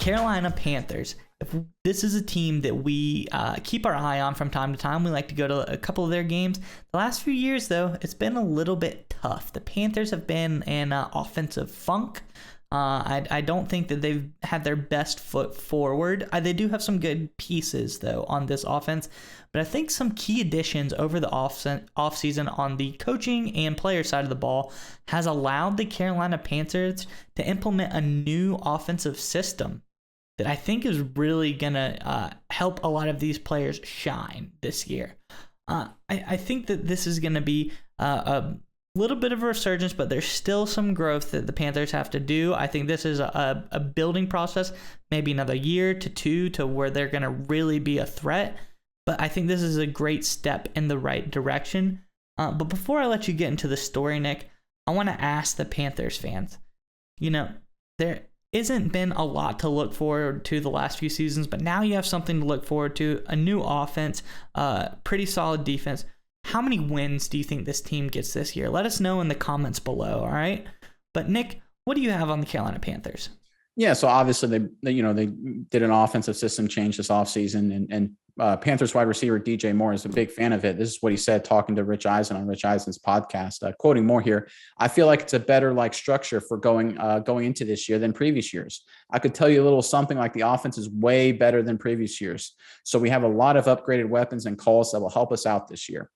Carolina Panthers. If this is a team that we keep our eye on from time to time. We like to go to a couple of their games. The last few years, though, it's been a little bit tough. The Panthers have been in offensive funk. I don't think that they've had their best foot forward. They do have some good pieces, though, on this offense. But I think some key additions over the offseason on the coaching and player side of the ball has allowed the Carolina Panthers to implement a new offensive system that I think is really going to help a lot of these players shine this year. I think that this is going to be a little bit of a resurgence, but there's still some growth that the Panthers have to do. I think this is a building process, maybe another year to two to where they're going to really be a threat. But I think this is a great step in the right direction. But before I let you get into the story, Nick, I want to ask the Panthers fans, there isn't been a lot to look forward to the last few seasons, but now you have something to look forward to, a new offense, pretty solid defense. How many wins do you think this team gets this year? Let us know in the comments below, all right? But Nick, what do you have on the Carolina Panthers? Yeah, so obviously they did an offensive system change this offseason, and Panthers wide receiver DJ Moore is a big fan of it. This is what he said talking to Rich Eisen on Rich Eisen's podcast. Quoting Moore here, I feel like it's a better structure for going into this year than previous years. I could tell you a little something like the offense is way better than previous years. So we have a lot of upgraded weapons and calls that will help us out this year.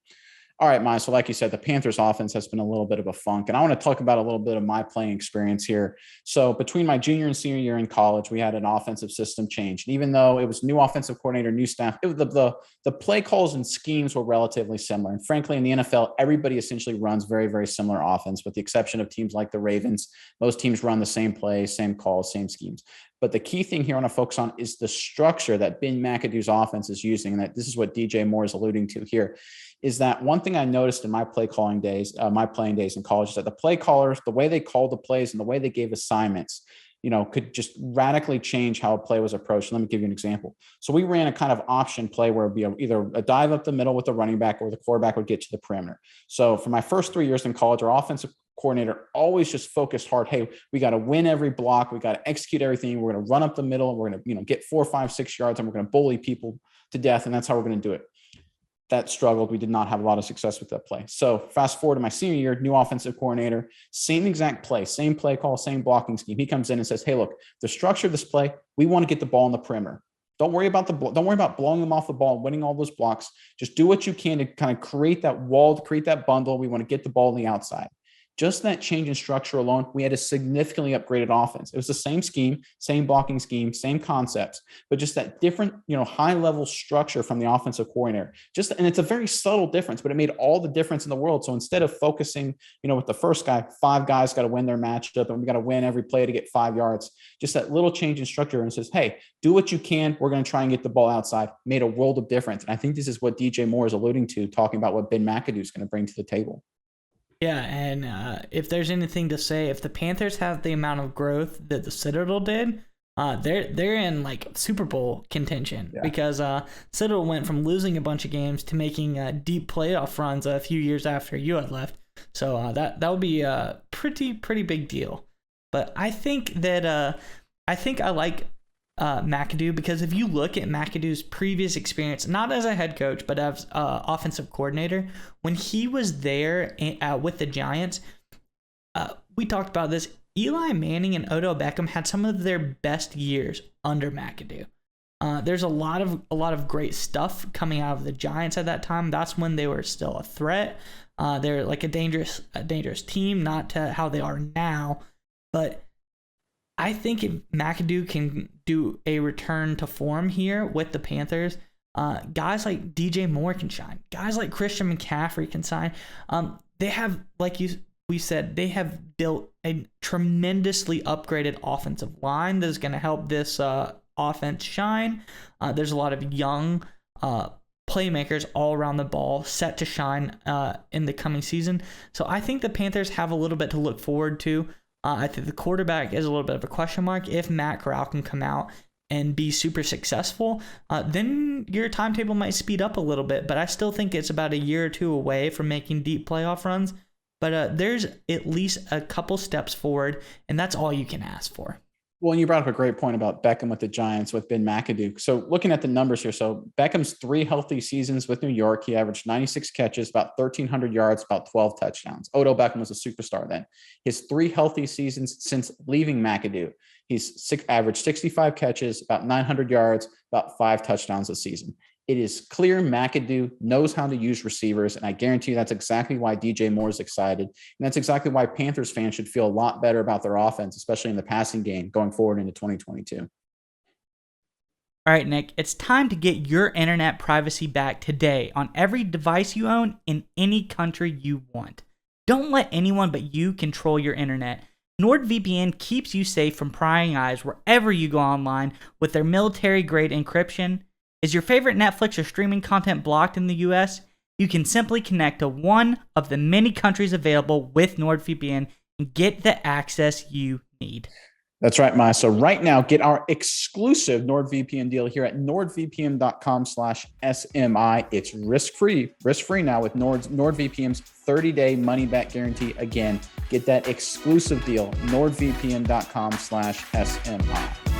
All right, Maya. So like you said, the Panthers offense has been a little bit of a funk. And I want to talk about a little bit of my playing experience here. So between my junior and senior year in college, we had an offensive system change. And even though it was new offensive coordinator, new staff, it was the play calls and schemes were relatively similar. And frankly, in the NFL, everybody essentially runs very, very similar offense, with the exception of teams like the Ravens. Most teams run the same plays, same calls, same schemes. But the key thing here I want to focus on is the structure that Ben McAdoo's offense is using. And that this is what DJ Moore is alluding to here. Is that one thing I noticed in my playing days in college, is that the play callers, the way they called the plays and the way they gave assignments, could just radically change how a play was approached. Let me give you an example. So we ran a kind of option play where it would be either a dive up the middle with the running back, or the quarterback would get to the perimeter. So for my first 3 years in college, our offensive coordinator always just focused hard. Hey, we got to win every block. We got to execute everything. We're going to run up the middle, and we're going to, get 4, 5, 6 yards, and we're going to bully people to death. And that's how we're going to do it. That struggled. We did not have a lot of success with that play. So fast forward to my senior year, new offensive coordinator, same exact play, same play call, same blocking scheme. He comes in and says, hey, look, the structure of this play, we want to get the ball in the perimeter. Don't worry about blowing them off the ball and winning all those blocks. Just do what you can to kind of create that wall, to create that bundle. We want to get the ball on the outside. Just that change in structure alone, we had a significantly upgraded offense. It was the same scheme, same blocking scheme, same concepts, but just that different, high-level structure from the offensive coordinator. And it's a very subtle difference, but it made all the difference in the world. So instead of focusing, with the first guy, 5 guys got to win their matchup, and we got to win every play to get 5 yards, just that little change in structure, and says, hey, do what you can. We're going to try and get the ball outside. Made a world of difference. And I think this is what DJ Moore is alluding to, talking about what Ben McAdoo is going to bring to the table. Yeah, and if there's anything to say, if the Panthers have the amount of growth that the Citadel did, they're in Super Bowl contention. Yeah. Because Citadel went from losing a bunch of games to making deep playoff runs a few years after you had left. So that would be a pretty big deal. But I think that I like McAdoo, because if you look at McAdoo's previous experience, not as a head coach, but as offensive coordinator, when he was there with the Giants, we talked about this. Eli Manning and Odell Beckham had some of their best years under McAdoo. There's a lot of great stuff coming out of the Giants at that time. That's when they were still a threat. They're like a dangerous team, not to how they are now, but I think if McAdoo can do a return to form here with the Panthers, guys like DJ Moore can shine. Guys like Christian McCaffrey can shine. They have, we said, they have built a tremendously upgraded offensive line that is going to help this offense shine. There's a lot of young playmakers all around the ball set to shine in the coming season. So I think the Panthers have a little bit to look forward to. I think the quarterback is a little bit of a question mark. If Matt Corral can come out and be super successful, then your timetable might speed up a little bit. But I still think it's about a year or two away from making deep playoff runs. But there's at least a couple steps forward, and that's all you can ask for. Well, and you brought up a great point about Beckham with the Giants with Ben McAdoo. So looking at the numbers here, so Beckham's 3 healthy seasons with New York, he averaged 96 catches, about 1,300 yards, about 12 touchdowns. Odell Beckham was a superstar then. His 3 healthy seasons since leaving McAdoo, he's averaged 65 catches, about 900 yards, about 5 touchdowns a season. It is clear McAdoo knows how to use receivers, and I guarantee you that's exactly why DJ Moore is excited. And that's exactly why Panthers fans should feel a lot better about their offense, especially in the passing game going forward into 2022. All right, Nick, it's time to get your internet privacy back today on every device you own in any country you want. Don't let anyone but you control your internet. NordVPN keeps you safe from prying eyes wherever you go online with their military-grade encryption. Is your favorite Netflix or streaming content blocked in the US? You can simply connect to one of the many countries available with NordVPN and get the access you need. That's right, Maya. So right now, get our exclusive NordVPN deal here at nordvpn.com/SMI. It's risk-free now with NordVPN's 30-day money-back guarantee. Again, get that exclusive deal, nordvpn.com/SMI.